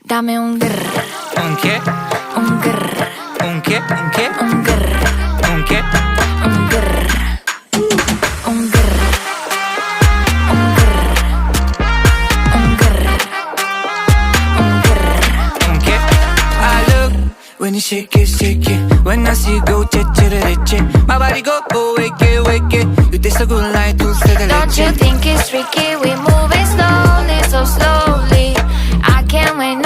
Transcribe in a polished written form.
Dame un grr. ¿Un qué? Un grr. ¿Un qué? ¿Un qué? Un grr. ¿Un qué? Un grr. Un grr. Un grr. Un grr. Un grr. ¿Un qué? I look when you shake it. When I see you go, che. My body go, wake it. You taste so good like dulce de leche. Don't you think it's tricky? We